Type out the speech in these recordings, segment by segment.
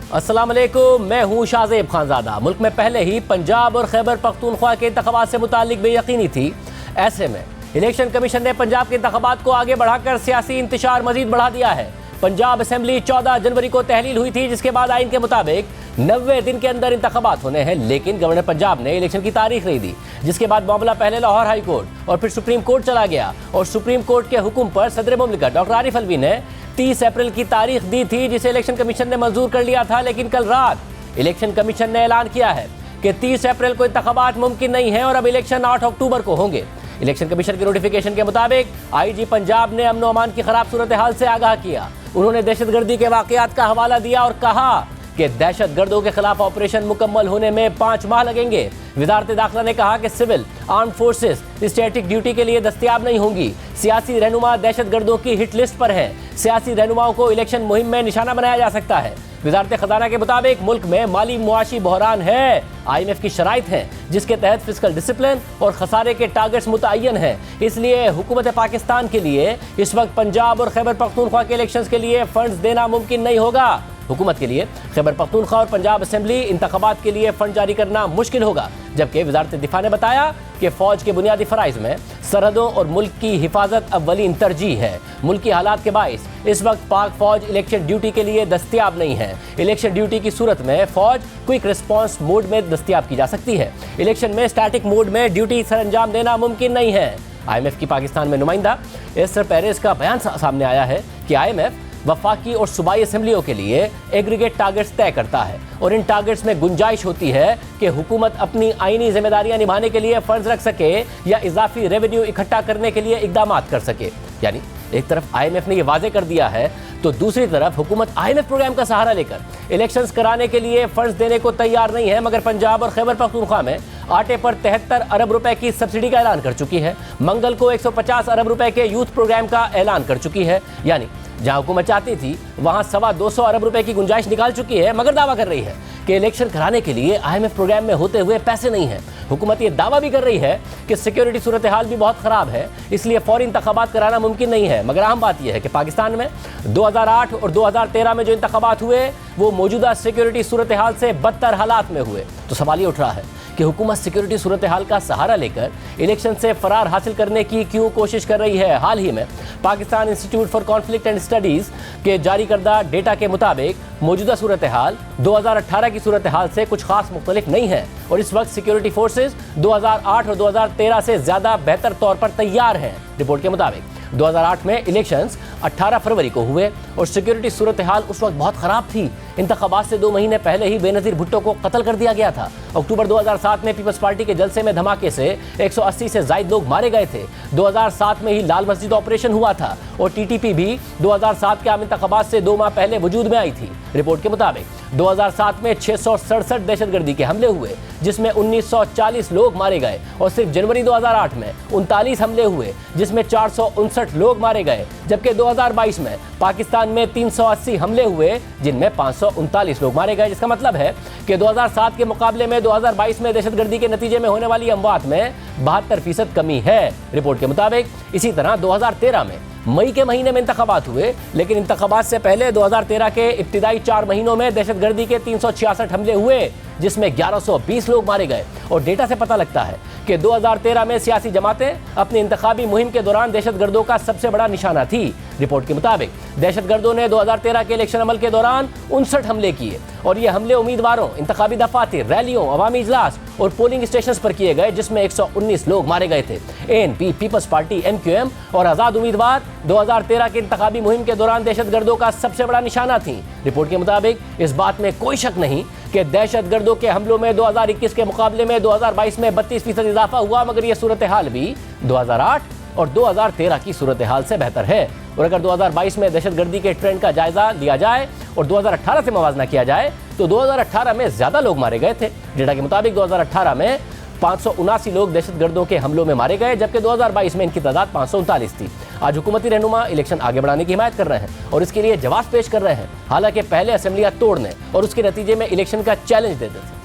अस्सलाम वालेकुम, मैं हूँ शाहजेब खानजादा। मुल्क में पहले ही पंजाब और खैबर पख्तूनख्वा के इंतखाबात से मुतालिक बेयकीनी थी। ऐसे में इलेक्शन कमीशन ने पंजाब के इंतखाबात को आगे बढ़ाकर सियासी इंतशार मजीद बढ़ा दिया है। पंजाब असेंबली 14 जनवरी को तहलील हुई थी, जिसके बाद आइन के मुताबिक 90 दिन के अंदर इंतखाबात होने हैं, लेकिन गवर्नर पंजाब ने इलेक्शन की तारीख नहीं दी, जिसके बाद मामला पहले लाहौर हाई कोर्ट और फिर सुप्रीम कोर्ट चला गया और सुप्रीम कोर्ट के हुक्म पर सदर मुमलिकत डॉक्टर आरिफ अलवी ने 30 अप्रैल की तारीख दी थी, जिसे इलेक्शन कमीशन ने मंजूर कर लिया था। लेकिन कल रात इलेक्शन कमीशन ने ऐलान किया है कि 30 अप्रैल को इंतखाबात मुमकिन नहीं है और अब इलेक्शन 8 अक्टूबर को होंगे। इलेक्शन कमीशन के नोटिफिकेशन के मुताबिक आईजी पंजाब ने अमन अमान की खराब सूरत हाल से आगाह किया। उन्होंने दहशतगर्दी के वाकयात का हवाला दिया और कहा कि दहशतगर्दों के खिलाफ ऑपरेशन मुकम्मल होने में 5 माह लगेंगे। वजारत दाखिला ने कहा कि civil arm forces static duty के लिए दस्तयाब नहीं होंगी। सियासी रहनुमा दहशतगर्दों की हिट लिस्ट पर है। सियासी रहनुमाओं को इलेक्शन मुहिम में निशाना बनाया जा सकता है। वजारत खजाना के मुताबिक मुल्क में माली मुआशी बहरान है। IMF की शराइत है, जिसके तहत फिस्कल डिसिप्लिन और खसारे के टारगेट्स मुतय्यन हैं। इसलिए हुकूमत पाकिस्तान के लिए इस वक्त पंजाब और खैबर पख्तूनख्वा के इलेक्शंस के लिए फंड्स देना मुमकिन नहीं होगा। हुकूमत के लिए खैबर पख्तूनख्वा और पंजाब असेंबली इंतखाबात के लिए फंड जारी करना मुश्किल होगा। जबकि वजारत दिफा ने बताया कि फौज के बुनियादी फराइज में सरहदों और मुल्क की हिफाजत अव्वलीन तरजीह है। मुल्की हालात के बाइस इस वक्त पाक फौज इलेक्शन ड्यूटी के लिए दस्तयाब नहीं है। इलेक्शन ड्यूटी की सूरत में फौज क्विक रिस्पॉन्स मोड में दस्तयाब की जा सकती है। इलेक्शन में स्टैटिक मोड में ड्यूटी सर अंजाम देना मुमकिन नहीं है। IMF की पाकिस्तान में नुमाइंदा एस्टर पेरेस का बयान सामने आया है कि IMF वफाकी और सूबाई असेंबलियों के लिए एग्रीगेट टारगेट्स तय करता है और इन टारगेट्स में गुंजाइश होती है कि हुकूमत अपनी आईनी जिम्मेदारियां निभाने के लिए फंड्स रख सके या इजाफी रेवेन्यू इकट्ठा करने के लिए इकदाम कर सके। यानी एक तरफ IMF ने यह वाजे कर दिया है तो दूसरी तरफ हुकूमत IMF प्रोग्राम का सहारा लेकर इलेक्शंस कराने के लिए फंड्स देने को तैयार नहीं है। मगर पंजाब और खैबर पख्तूनख्वा में आटे पर 73 अरब रुपए की सब्सिडी का ऐलान कर चुकी है। मंगल को 150 अरब रुपए के यूथ प्रोग्राम का ऐलान कर चुकी है। यानी जहां हुकूमत चाहती थी वहां 225 अरब रुपए की गुंजाइश निकाल चुकी है, मगर दावा कर रही है कि इलेक्शन कराने के लिए IMF प्रोग्राम में होते हुए पैसे नहीं हैं। हुकूमत ये दावा भी कर रही है कि सिक्योरिटी सूरत हाल भी बहुत ख़राब है, इसलिए फौरी इंतखाबात कराना मुमकिन नहीं है। मगर अहम बात यह है कि पाकिस्तान में 2008 और 2013 में जो इंतखाबात हुए वो मौजूदा सिक्योरिटी सूरत हाल से बदतर हालात में हुए। तो सवाल ये उठ रहा है कि हुकूमत सिक्योरिटी सूरत हाल का सहारा लेकर इलेक्शन से फरार हासिल करने की क्यों कोशिश कर रही है। हाल ही में Pakistan institute for conflict and studies के जारी करदा डेटा के मुताबिक मौजूदा सूरत हाल 2018 की सूरत हाल से कुछ खास मुख्तलिफ नहीं है और इस वक्त सिक्योरिटी फोर्सेज 2008 और 2013 से ज़्यादा बेहतर तौर पर तैयार हैं। रिपोर्ट के मुताबिक 2008 में इलेक्शंस 18 फरवरी को हुए और सिक्योरिटी सूरत हाल उस वक्त बहुत ख़राब थी। इंतखाबात से 2 महीने पहले ही बेनज़ीर भुट्टो को कत्ल कर दिया गया था। अक्टूबर 2007 में पीपल्स पार्टी के जलसे में धमाके से 180 से ज़ायद लोग मारे गए थे। 2007 में ही लाल मस्जिद ऑपरेशन हुआ था और TTP भी 2007 के आम इंतखाबात से 2 माह पहले वजूद में आई थी। रिपोर्ट के मुताबिक 2007 में 667 दहशतगर्दी के हमले हुए, जिसमें 1940 लोग मारे गए और सिर्फ जनवरी 2008 में 39 हमले हुए, जिसमें 459 लोग मारे गए। जबकि 2022 में पाकिस्तान में 380 हमले हुए, जिनमें 539 लोग मारे गए। जिसका मतलब है कि 2007 के मुकाबले में 2022 में दहशतगर्दी के नतीजे में होने वाली अमवात में 72% कमी है। रिपोर्ट के मुताबिक इसी तरह 2013 में मई के महीने में इंतखाबात हुए, लेकिन इंतखाबात से पहले 2013 के इब्तिदाई 4 महीनों में दहशतगर्दी के 366 हमले हुए, जिसमें 1120 लोग मारे गए। और डेटा से पता लगता है कि 2013 में सियासी जमातें अपनी इंतखाबी मुहिम के दौरान दहशतगर्दों का सबसे बड़ा निशाना थी। रिपोर्ट के मुताबिक दहशतगर्दों ने 2013 के इलेक्शन अमल के दौरान 59 हमले किए और ये हमले उम्मीदवारों, इंतखाबी दफातर, रैलियों, अवामी इजलास और पोलिंग स्टेशन पर किए गए, जिसमें 119 लोग मारे गए थे। ANP, पीपल्स पार्टी, MQM और आज़ाद उम्मीदवार 2013 के इंतखाबी मुहिम के दौरान दहशतगर्दों का सबसे बड़ा निशाना थी। रिपोर्ट के मुताबिक इस बात में कोई शक नहीं कि दहशतगर्दों के हमलों में 2021 के मुकाबले में 2022 में 32% इजाफा हुआ, मगर यह सूरत हाल भी 2008 और 2013 की सूरत हाल से बेहतर है। और अगर 2022 में दहशतगर्दी के ट्रेंड का जायजा लिया जाए और 2018 से मुवाजना किया जाए तो 2018 में ज़्यादा लोग मारे गए थे। डेटा के मुताबिक 2018 में 579 लोग दहशतगर्दों के हमलों में मारे गए, जबकि 2022 में इनकी तादाद 539 थी। आज हुकूमती रहनुमा इलेक्शन आगे बढ़ाने की हिमायत कर रहे हैं और इसके लिए जवाब पेश कर रहे हैं, हालांकि पहले असेंबलियां तोड़ने और उसके नतीजे में इलेक्शन का चैलेंज देते थे।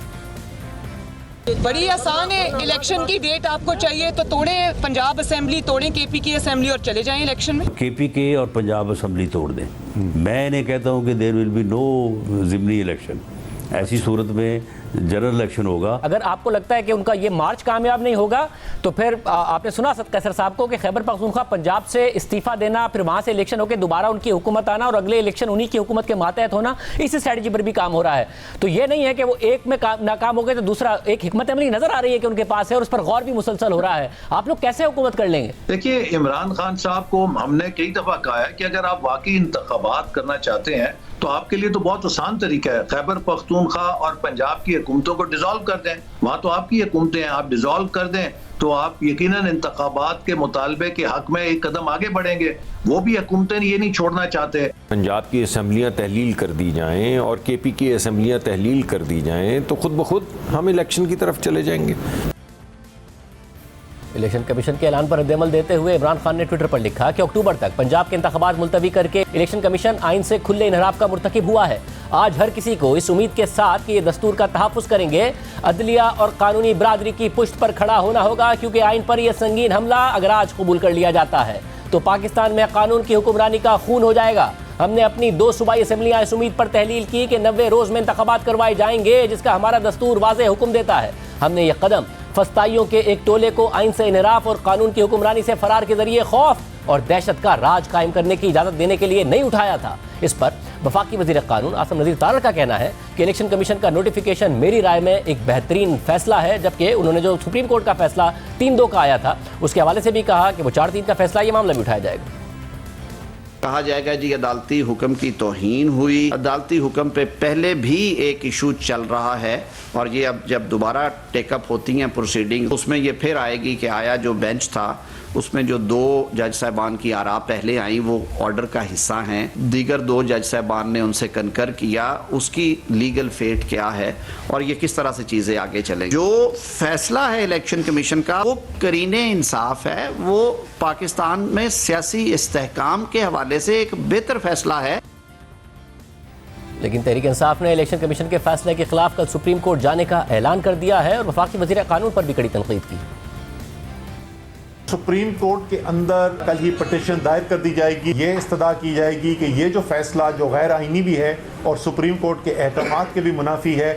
बड़ी आसान है, इलेक्शन की डेट आपको चाहिए तो तोड़ें पंजाब असेंबली, तोड़ें केपी की असेंबली और चले जाएं इलेक्शन में। केपीके और पंजाब असेंबली तोड़ दें। मैं इन्हें कहता हूँ कि देयर विल बी नो ज़िमनी इलेक्शन। ऐसी सूरत में जनरल इलेक्शन होगा। अगर आपको लगता है कि उनका ये मार्च कामयाब नहीं होगा तो फिर आपने सुना कैसर साहब को कि खैबर पख्तूनख्वा पंजाब से इस्तीफा देना, फिर वहां से इलेक्शन होकर दोबारा उनकी हुकूमत आना और अगले इलेक्शन उन्हीं की हुकूमत के मातहत होना, इस स्ट्रेटजी पर भी काम हो रहा है। तो ये नहीं है कि वो एक में नाकाम हो गए तो दूसरा एक हिकमत अमली नजर आ रही है कि उनके पास है और उस पर गौर भी मुसलसल हो रहा है। आप लोग कैसे हुकूमत कर लेंगे? देखिए, इमरान खान साहब को हमने कई दफा कहा है कि अगर आप वाकई इंतखाबात करना चाहते हैं तो आपके लिए तो बहुत आसान तरीका है, खैबर पख्तूनख्वा और पंजाब की हुकूमतों को डिसॉल्व कर दें। वहां तो आपकी हुकूमतें हैं, आप डिसॉल्व कर दें तो आप यकीनन इंतखाबात के मुतालबे के हक में एक कदम आगे बढ़ेंगे। वो भी हुकूमतें ये नहीं छोड़ना चाहते। पंजाब की असम्बलियाँ तहलील कर दी जाएं और केपी की असम्बलियाँ तहलील कर दी जाएं तो खुद ब खुद हम इलेक्शन की तरफ चले जाएंगे। इलेक्शन कमीशन के ऐलान पर रद्दअमल देते हुए इमरान खान ने ट्विटर पर लिखा कि अक्टूबर तक पंजाब के इंतखाबात मुलतवी करके इलेक्शन कमीशन आइन से खुले इनहराफ का मुर्तकिब हुआ है। आज हर किसी को इस उम्मीद के साथ कि ये दस्तूर का तहफ़्फ़ुज़ करेंगे, अदलिया और कानूनी बरादरी की पुश्त पर खड़ा होना होगा, क्योंकि आइन पर यह संगीन हमला अगर आज कबूल कर लिया जाता है तो पाकिस्तान में कानून की हुक्मरानी का खून हो जाएगा। हमने अपनी 2 सूबाई असम्बलियाँ इस उम्मीद पर तहलील की कि 90 रोज़ में इंतखाबात करवाए जाएंगे, जिसका हमारा दस्तूर वाज़ेह हुक्म देता है। हमने यह कदम फस्ताइयों के एक टोले को आइन से इनहराफ और कानून की हुक्मरानी से फरार के जरिए खौफ और दहशत का राज कायम करने की इजाज़त देने के लिए नहीं उठाया था। इस पर वफाकी वज़ीर कानून आसिम नज़ीर तारड़ का कहना है कि इलेक्शन कमीशन का नोटिफिकेशन मेरी राय में एक बेहतरीन फैसला है, जबकि उन्होंने जो सुप्रीम कोर्ट का फैसला 3-2 का आया था उसके हवाले से भी कहा कि वो 4-3 का फैसला ये मामला भी उठाया जाएगा। कहा जाएगा जी अदालती हुक्म की तौहीन हुई। अदालती हुक्म पे पहले भी एक इशू चल रहा है और ये अब जब दोबारा टेकअप होती हैं प्रोसीडिंग उसमें ये फिर आएगी कि आया जो बेंच था उसमें जो 2 जज साहबान की आरा पहले आई वो ऑर्डर का हिस्सा हैं, दीगर 2 जज साहबान ने उनसे कनकर किया, उसकी लीगल फेट क्या है और ये किस तरह से चीज़ें आगे चलेंगी। जो फैसला है इलेक्शन कमीशन का वो करीने इंसाफ है, वो पाकिस्तान में सियासी इस्तेहकाम के हवाले से एक बेहतर फैसला है। लेकिन तहरीक इंसाफ ने इलेक्शन कमीशन के फैसले के खिलाफ कल सुप्रीम कोर्ट जाने का ऐलान कर दिया है और वफाकी वज़ीर कानून पर भी कड़ी तनकीद की। सुप्रीम कोर्ट के अंदर कल ही पटिशन दायर कर दी जाएगी। ये इस्तदा की जाएगी कि ये जो फैसला जो गैर आइनी भी है और सुप्रीम कोर्ट के एहतमाद के भी मुनाफी है,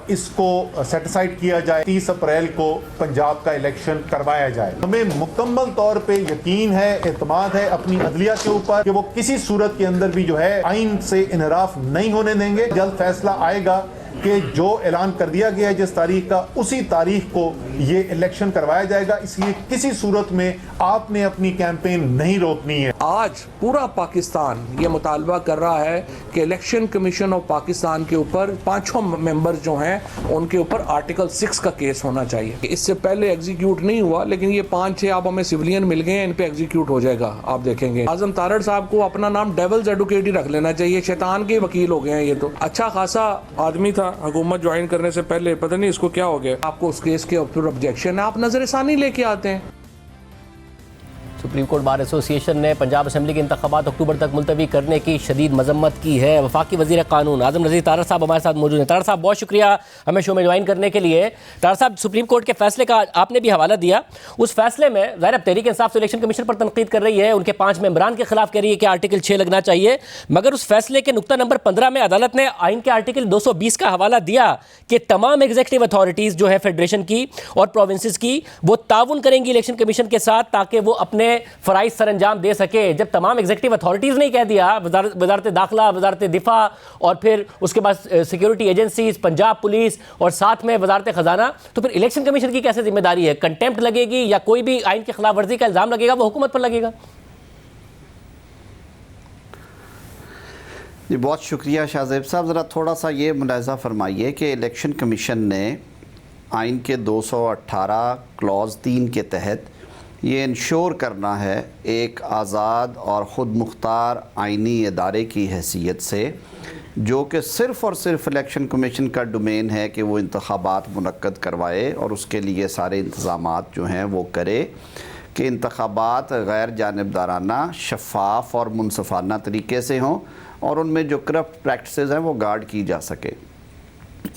इसको सेटिसाइड किया जाए। 30 अप्रैल को पंजाब का इलेक्शन करवाया जाए। हमें मुकम्मल तौर पे यकीन है, एतमाद है अपनी अदलिया के ऊपर कि वो किसी सूरत के अंदर भी जो है आइन से इनहराफ नहीं होने देंगे। जल्द फैसला आएगा कि जो ऐलान कर दिया गया है जिस तारीख का, उसी तारीख को ये इलेक्शन करवाया जाएगा। इसलिए किसी सूरत में आपने अपनी कैंपेन नहीं रोकनी है। आज पूरा पाकिस्तान ये मुतालबा कर रहा है कि इलेक्शन कमीशन ऑफ पाकिस्तान के ऊपर 5 मेंबर जो हैं उनके ऊपर आर्टिकल 6 का केस होना चाहिए। इससे पहले एग्जीक्यूट नहीं हुआ, लेकिन ये 5-6 अब हमें सिविलियन मिल गए हैं, इन पे एग्जीक्यूट हो जाएगा। आप देखेंगे आजम तारड़ साहब को अपना नाम डेविल्स एडवोकेट ही रख लेना चाहिए, शैतान के वकील हो गए हैं। ये तो अच्छा खासा आदमी था, हुकूमत ज्वाइन करने से पहले पता नहीं इसको क्या हो गया। आपको उस केस के ऊपर ऑब्जेक्शन है, आप नजरसानी लेके आते हैं। सुप्रीम कोर्ट बार एसोसिएशन ने पंजाब असेंबली के इंतखाबात अक्टूबर तक मुलतवी करने की शदीद मजम्मत की है। वफाकी वज़ीर कानून आज़म नज़ीर तारड़ साहब हमारे साथ मौजूद हैं। तारड़ साहब बहुत शुक्रिया हमें शो में ज्वाइन करने के लिए। तारड़ साहब, सुप्रीम कोर्ट के फैसले का आपने भी हवाला दिया। उस फैसले में ज़ाहिर तहरीक इंसाफ तो इलेक्शन कमीशन पर तनकीद कर रही है, उनके 5 मेंबरान के खिलाफ कह रही है कि आर्टिकल 6 लगना चाहिए, मगर उस फैसले के नुक्ता नंबर 15 में अदालत ने आइन के आर्टिकल 220 का हवाला दिया कि तमाम एग्जीक्यूटिव अथॉरिटीज़ जो है फेडरेशन की और प्रोविंसेस की, वो ताउन करेंगी इलेक्शन कमीशन के साथ ताकि वो अपने फ़राइज़ सरंजाम दे सके। जब तमाम एग्जीक्यूटिव अथॉरिटीज़ ने कह दिया, वजारत दाखिला, वजारत दिफा और फिर उसके बाद सिक्योरिटी एजेंसीज, पंजाब पुलिस और साथ में वजारत ख़जाना, तो फिर इलेक्शन कमीशन की कैसे जिम्मेदारी है? कंटेम्प्ट लगेगी या कोई भी आइन की खिलाफ वर्जी का इल्ज़ाम लगेगा वो हुकूमत पर लगेगा? जी बहुत शुक्रिया शाहजेब साहब। ज़रा थोड़ा सा ये मुलाहिज़ा फरमाइए कि इलेक्शन कमीशन ने आइन के 218 क्लॉज़ 3 के तहत ये इंश्योर करना है एक आज़ाद और ख़ुद मुख्तार आइनी इदारे की हैसियत से, जो कि सिर्फ़ और सिर्फ इलेक्शन कमीशन का डोमेन है कि वो इंतखाबात मुनक्कद करवाए और उसके लिए सारे इंतज़ामात जो हैं वो करे कि इंतखाबात गैर जानिबदाराना, शफ़ाफ़ और मुनसफ़ाना तरीके से हों और उनमें जो करप्ट प्रैक्टिसेस हैं वो गार्ड की जा सके।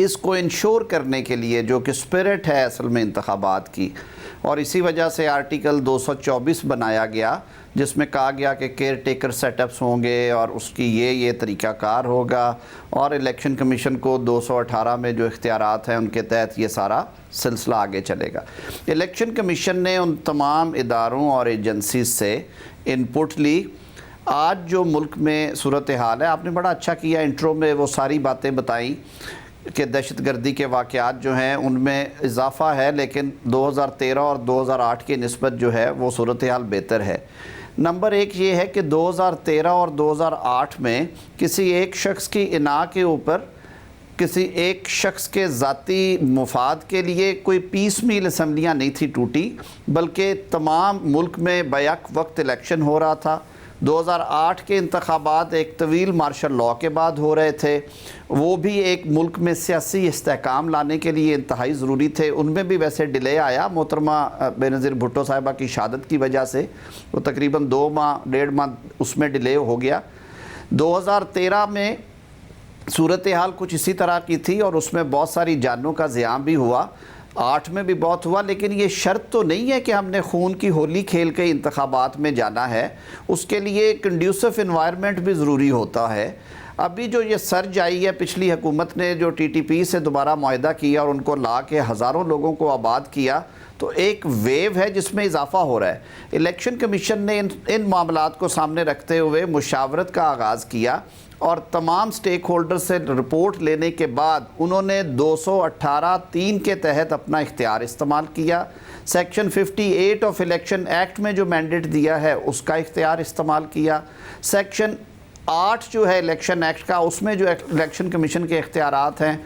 इसको इंश्योर करने के लिए, जो कि स्पिरिट है असल में इंतखाबात की, और इसी वजह से आर्टिकल 224 बनाया गया जिसमें कहा गया कि केयर टेकर सेटअप्स होंगे और उसकी ये तरीक़ाकार होगा, और इलेक्शन कमीशन को 218 में जो इख्तियारात हैं उनके तहत ये सारा सिलसिला आगे चलेगा। इलेक्शन कमीशन ने उन तमाम इदारों और एजेंसी से इनपुट ली। आज जो मुल्क में सूरत हाल है, आपने बड़ा अच्छा किया इंट्रो में वो सारी बातें बताई कि दहशतगर्दी के वाक़यात जो हैं उनमें इजाफ़ा है, लेकिन 2013 और 2008 के निस्बत जो है वो सूरत हाल बेहतर है। नंबर एक ये है कि 2013 और 2008 में किसी एक शख्स की इना के ऊपर किसी एक शख्स के ज़ाती मुफाद के लिए कोई पीस मील असम्बलियाँ नहीं थी टूटी, बल्कि तमाम मुल्क में बैक वक्त इलेक्शन हो रहा था। 2008 के इंतखाबात एक तवील मार्शल लॉ के बाद हो रहे थे, वो भी एक मुल्क में सियासी इस्तेहकाम लाने के लिए इंतहाई ज़रूरी थे। उनमें भी वैसे डिले आया मोहतरमा बेनज़ीर भुट्टो साहिबा की शहादत की वजह से, वो तकरीबन 2 माह 1.5 माह उसमें डिले हो गया। 2013 में सूरत हाल कुछ इसी तरह की थी और उसमें बहुत सारी जानों का ज़ियान भी हुआ, 8 में भी बहुत हुआ, लेकिन ये शर्त तो नहीं है कि हमने खून की होली खेल के इंतखाबात में जाना है। उसके लिए कंड्यूसिव इन्वायरमेंट भी ज़रूरी होता है। अभी जो ये सर्ज आई है, पिछली हुकूमत ने जो TTP से दोबारा मुआहदा किया और उनको ला के हज़ारों लोगों को आबाद किया, तो एक वेव है जिसमें इजाफ़ा हो रहा है। इलेक्शन कमीशन ने इन मामलात को सामने रखते हुए मुशावरत का आगाज़ किया और तमाम स्टेक होल्डर से रिपोर्ट लेने के बाद उन्होंने 218(3) के तहत अपना इख्तियार इस्तेमाल किया। सेक्शन 58 ऑफ इलेक्शन एक्ट में जो मैंडेट दिया है उसका इख्तियार इस्तेमाल किया। सेक्शन 8 जो है इलेक्शन एक्ट का, उसमें जो इलेक्शन कमीशन के इख्तियारात हैं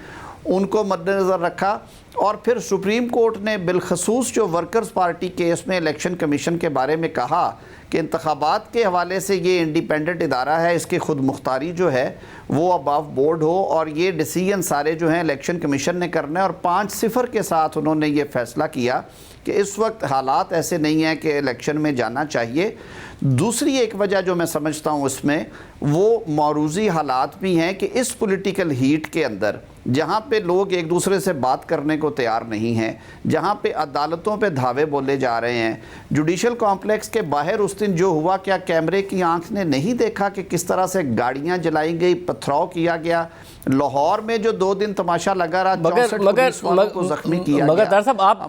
उनको मद्देनज़र रखा। और फिर सुप्रीम कोर्ट ने बिलखसूस जो वर्कर्स पार्टी केस में इलेक्शन कमीशन के बारे में कहा कि इंतखाबात के हवाले से ये इंडिपेंडेंट इदारा है, इसकी खुद मुख्तारी जो है वो अबाव बोर्ड हो और ये डिसीजन सारे जो हैं इलेक्शन कमीशन ने करना है। और 5-0 के साथ उन्होंने ये फ़ैसला किया कि इस वक्त हालात ऐसे नहीं हैं कि इलेक्शन में जाना चाहिए। दूसरी एक वजह जो मैं समझता हूँ इसमें, वो मौरूज़ी हालात भी हैं कि इस पॉलिटिकल हीट के अंदर जहाँ पे लोग एक दूसरे से बात करने को तैयार नहीं हैं, जहाँ पे अदालतों पे धावे बोले जा रहे हैं, जुडिशल कॉम्प्लेक्स के बाहर उस दिन जो हुआ, क्या कैमरे की आंख ने नहीं देखा कि किस तरह से गाड़ियाँ जलाई गई, पथराव किया गया। लाहौर में जो 2 दिन तमाशा लगा रहा, मगर जख्मी किया मगर दर साहब आप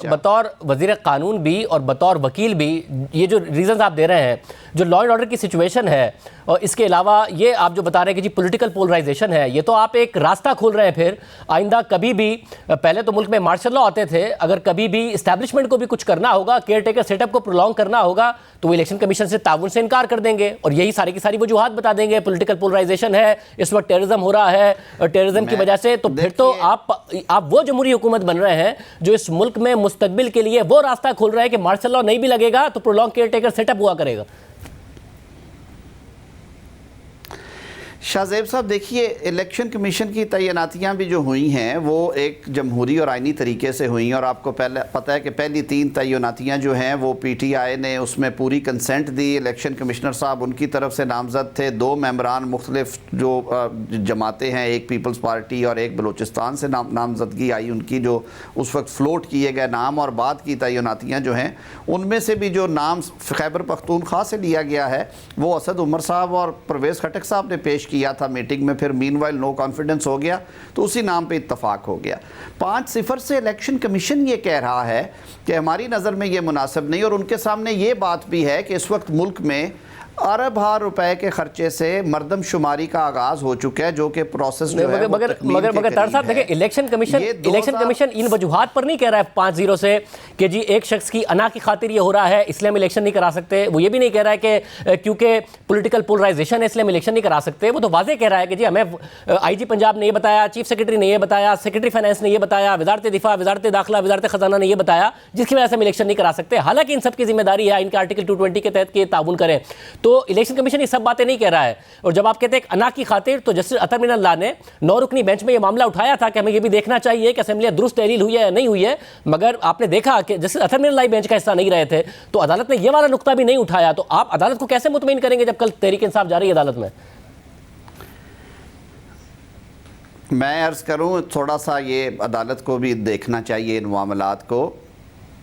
बतौर वजीर कानून भी और बतौर वकील भी ये जो रीजंस आप दे रहे हैं, जो लॉ एंड ऑर्डर की सिचुएशन है और इसके अलावा ये आप जो बता रहे हैं कि जी पॉलिटिकल पोलराइजेशन है, ये तो आप एक रास्ता खोल रहे हैं फिर आइंदा कभी भी। पहले तो मुल्क में मार्शल लॉ आते थे, अगर कभी भी इस्टेब्लिशमेंट को भी कुछ करना होगा, केयर टेकर सेटअप को प्रोलॉन्ग करना होगा, तो वो इलेक्शन कमीशन से ताउन से इनकार कर देंगे और यही सारी की सारी वजूहात बता देंगे। पॉलिटिकल पोलराइजेशन है, इस वक्त टेररिज्म हो रहा है और टेररिज्म की वजह से, तो फिर तो आप वो जमहूरी हुकूमत बन रहे हैं जो इस मुल्क में मुस्तकबिल के लिए वो रास्ता खोल रहे हैं कि मार्शल लॉ नहीं भी लगेगा तो प्रोलॉन्ग केयर टेकर सेटअप हुआ करेगा। शाहजेब साहब देखिए, इलेक्शन कमीशन की तैनातियाँ भी जो हुई हैं वो एक जमहूरी और आइनी तरीके से हुई हैं और आपको पहले पता है कि पहली 3 तैनातियाँ जो हैं वो PTI ने उसमें पूरी कंसेंट दी। इलेक्शन कमिश्नर साहब उनकी तरफ से नामजद थे, 2 मेंबरान मुख्तलिफ जो जमातें हैं, एक पीपल्स पार्टी और एक बलूचिस्तान से नामजदगी आई उनकी, जो उस वक्त फ्लोट किए गए नाम, और बाद की तैनातियाँ जो हैं उनमें से भी जो नाम खैबर पख्तूनख्वा से लिया गया है वो असद उमर साहब और परवेज़ खटक साहब ने पेश किया था मीटिंग में। फिर मीनवाइल नो कॉन्फिडेंस हो गया तो उसी नाम पे इत्तफाक हो गया। 5-0 से इलेक्शन कमीशन ये कह रहा है कि हमारी नज़र में ये मुनासिब नहीं, और उनके सामने ये बात भी है कि इस वक्त मुल्क में अरब रुपए के खर्चे से मरदमशुमारी का आगाज हो चुका है, जो कि प्रोसेस जो है मगर तार साहब देखिए, इलेक्शन कमीशन इन वजूहात पर नहीं कह रहा है 5-0 से कि जी एक शख्स की अना की खातिर ये हो रहा है इसलिए हम इलेक्शन नहीं करा सकते। वो ये भी नहीं कह रहा है कि क्योंकि पॉलिटिकल पोलराइजेशन है इसलिए हम इलेक्शन नहीं करा सकते। वो तो वाज़ेह कह रहा है कि जी हमें IG पंजाब ने ये बताया, चीफ सेक्रेटरी ने ये बताया, सेक्रेटरी फाइनेंस ने ये बताया, वजारत दिफा, वजारत दाखिला, वजारत खजाना ने ये बताया, जिसकी वजह से हम इलेक्शन नहीं करा सकते। हालांकि इन सब की जिम्मेदारी है इनके आर्टिकल 220 के तहत कि ताउन करें। तो इलेक्शन कमीशन ये सब बातें नहीं कह रहा है। और जब आप कहते हैं अना की खातिर, तो जस्टिस अतर मिनल्लाह ने 9 रुकनी बेंच में ये मामला उठाया था कि हमें ये भी देखना चाहिए कि असेंबली दुरुस्त तहलील हुई है या नहीं हुई है, मगर आपने देखा कि जस्टिस अतर मिनल्लाह बेंच का हिस्सा नहीं रहे थे, तो अदालत ने ये वाला नुक्ता भी नहीं उठाया। तो आप अदालत को कैसे मुतमईन करेंगे जब कल तहरीक इंसाफ जा रही है अदालत में? मैं अर्ज़ करूं, थोड़ा सा ये अदालत को भी देखना चाहिए इन मामलात को।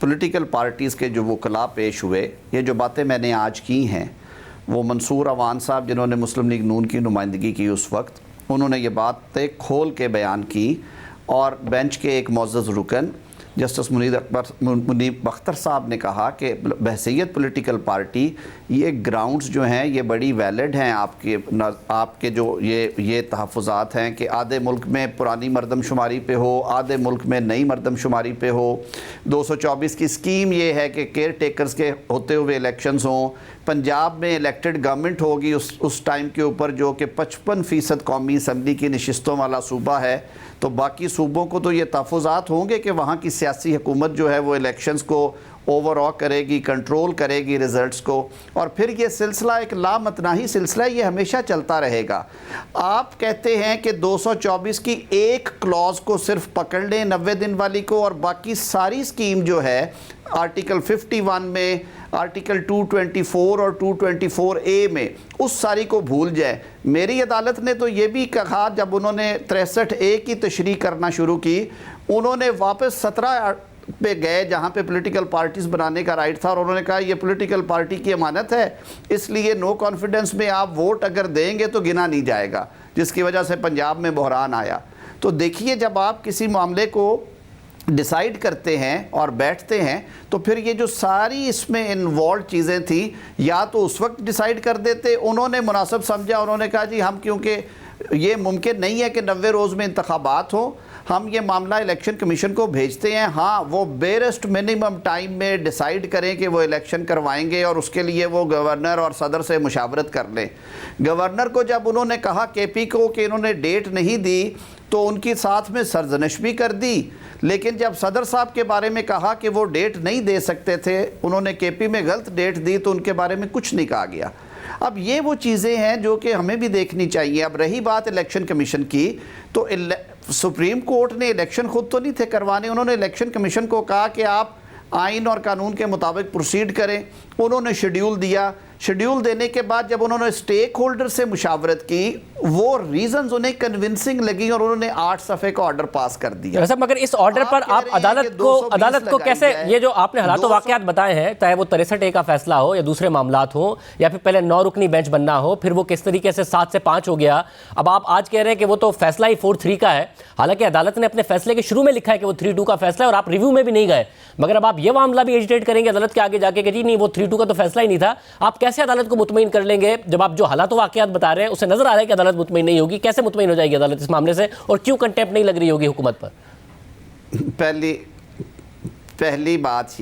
पॉलिटिकल पार्टीज़ के जो वकला पेश हुए, ये जो बातें मैंने आज की हैं, वो मंसूर अवान साहब जिन्होंने मुस्लिम लीग नून की नुमाइंदगी की उस वक्त, उन्होंने ये बातें खोल के बयान की। और बेंच के एक मुअज़्ज़ज़ रुकन जस्टिस मुनीब अख्तर साहब ने कहा कि बहसीयत पॉलिटिकल पार्टी ये ग्राउंड्स जो हैं ये बड़ी वैलिड हैं आपके जो ये तहफ़्फ़ुज़ात हैं कि आधे मुल्क में पुरानी मरदमशुमारी पे हो, आधे मुल्क में नई मरदमशुमारी पे हो। 224 की स्कीम ये है कि केयर टेकर्स के होते हुए इलेक्शंस हों। पंजाब में इलेक्टेड गवर्नमेंट होगी उस टाइम के ऊपर जो कि 55% कौमी असम्बली की नशिस्तों वाला सूबा है, तो बाकी सूबों को तो ये तहफ़्फ़ुज़ात होंगे कि वहाँ की सियासी हुकूमत जो है वो इलेक्शंस को ओवरऑल करेगी, कंट्रोल करेगी रिज़ल्ट्स को। और फिर ये सिलसिला एक लामतनाही सिलसिला, ये हमेशा चलता रहेगा। आप कहते हैं कि 224 की एक क्लॉज को सिर्फ पकड़ लें 90 दिन वाली को, और बाकी सारी स्कीम जो है आर्टिकल 51 में, आर्टिकल 224 और 224A में, उस सारी को भूल जाए। मेरी अदालत ने तो ये भी कहा, जब उन्होंने 63A की तशरीह करना शुरू की, उन्होंने वापस 17 पे गए जहाँ पे पॉलिटिकल पार्टीज़ बनाने का राइट था, और उन्होंने कहा ये पॉलिटिकल पार्टी की अमानत है, इसलिए नो कॉन्फिडेंस में आप वोट अगर देंगे तो गिना नहीं जाएगा, जिसकी वजह से पंजाब में बहरान आया। तो देखिए, जब आप किसी मामले को डिसाइड करते हैं और बैठते हैं, तो फिर ये जो सारी इसमें इन्वॉल्व चीज़ें थी, या तो उस वक्त डिसाइड कर देते, उन्होंने मुनासिब समझा, उन्होंने कहा जी हम, क्योंकि ये मुमकिन नहीं है कि 90 रोज़ में इंतखाबात हो, हम ये मामला इलेक्शन कमीशन को भेजते हैं। हाँ, वो बेरेस्ट मिनिमम टाइम में डिसाइड करें कि वो इलेक्शन करवाएंगे, और उसके लिए वो गवर्नर और सदर से मुशावरत कर लें। गवर्नर को जब उन्होंने कहा KP को कि इन्होंने डेट नहीं दी, तो उनकी साथ में सरजनिश भी कर दी। लेकिन जब सदर साहब के बारे में कहा कि वो डेट नहीं दे सकते थे, उन्होंने KP में गलत डेट दी, तो उनके बारे में कुछ नहीं कहा गया। अब ये वो चीज़ें हैं जो कि हमें भी देखनी चाहिए। अब रही बात इलेक्शन कमीशन की, तो सुप्रीम कोर्ट ने इलेक्शन खुद तो नहीं थे करवाने, उन्होंने इलेक्शन कमीशन को कहा कि आप आइन और कानून के मुताबिक प्रोसीड करें। उन्होंने शेड्यूल दिया। शेड्यूल देने के बाद जब उन्होंने स्टेक होल्डर से मुशावरत की, वो रीजंस उन्हें कन्विंसिंग लगी और उन्होंने 8 सफ़े का ऑर्डर पास कर दिया। मगर इस ऑर्डर पर आप अदालत को कैसे, ये जो आपने हालात वाक़यात बताए हैं, चाहे वो 63A का फैसला हो या दूसरे मामलात हो, या फिर पहले 9 रुकनी बेंच बनना हो, फिर वो किस तरीके से 7 से 5 हो गया, अब आप आज कह रहे हैं कि वो तो फैसला ही 4-3 का है, हालांकि अदालत ने अपने फैसले के शुरू में लिखा है कि वो 3-2 का फैसला है, और आप रिव्यू में भी नहीं गए। मगर अब आप ये मामला भी एजिटेट करेंगे अदालत के आगे जाके कि जी नहीं, वो 3-2 का तो फैसला ही नहीं था। आप कैसे अदालत को मुतमईन कर लेंगे, जब आप जो हालात वाक़यात बता रहे हैं उससे नजर आ रहा है कि अदालत मुतमईन नहीं होगी? कैसे मुतमईन हो जाएगी अदालत इस मामले से, और क्यों कंटेम्प्ट नहीं लग रही होगी हुकूमत पर? पहली बात